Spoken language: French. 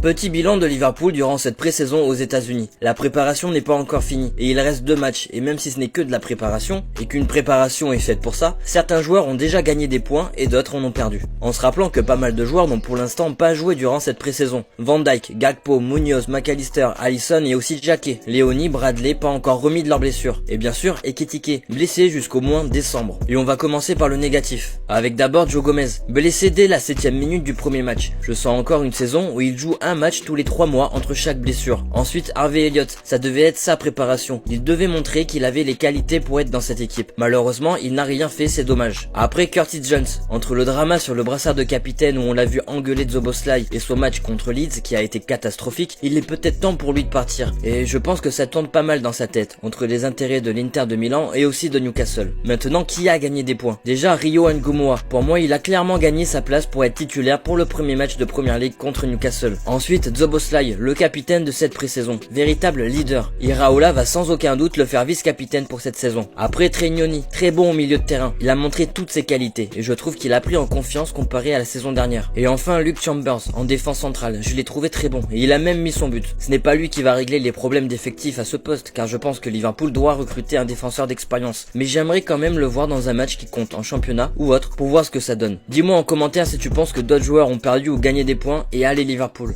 Petit bilan de Liverpool durant cette pré-saison aux États-Unis. La préparation n'est pas encore finie et il reste 2 matchs, et même si ce n'est que de la préparation et qu'une préparation est faite pour ça, certains joueurs ont déjà gagné des points et d'autres en ont perdu. En se rappelant que pas mal de joueurs n'ont pour l'instant pas joué durant cette pré-saison. Van Dijk, Gakpo, Munoz, McAllister, Alisson et aussi Jake, Léonie, Bradley pas encore remis de leurs blessures. Et bien sûr Ekitike, blessé jusqu'au moins décembre. Et on va commencer par le négatif, avec d'abord Joe Gomez, blessé dès la 7ème minute du premier match. Je sens encore une saison où il joue un match tous les 3 mois entre chaque blessure. Ensuite Harvey Elliott, ça devait être sa préparation. Il devait montrer qu'il avait les qualités pour être dans cette équipe. Malheureusement il n'a rien fait, c'est dommage. Après Curtis Jones, entre le drama sur le brassard de capitaine où on l'a vu engueuler Szoboszlai et son match contre Leeds qui a été catastrophique, il est peut-être temps pour lui de partir. Et je pense que ça tourne pas mal dans sa tête, entre les intérêts de l'Inter de Milan et aussi de Newcastle. Maintenant, qui a gagné des points? Déjà Rio Ngumoa. Pour moi il a clairement gagné sa place pour être titulaire pour le premier match de Premier League contre Newcastle. Ensuite Szoboszlai, le capitaine de cette pré-saison, véritable leader. Iraola va sans aucun doute le faire vice-capitaine pour cette saison. Après Tregnoni, très bon au milieu de terrain, il a montré toutes ses qualités et je trouve qu'il a pris en confiance comparé à la saison dernière. Et enfin Luke Chambers en défense centrale, je l'ai trouvé très bon et il a même mis son but. Ce n'est pas lui qui va régler les problèmes d'effectifs à ce poste car je pense que Liverpool doit recruter un défenseur d'expérience, mais j'aimerais quand même le voir dans un match qui compte en championnat ou autre pour voir ce que ça donne. Dis-moi en commentaire si tu penses que d'autres joueurs ont perdu ou gagné des points et allez Liverpool.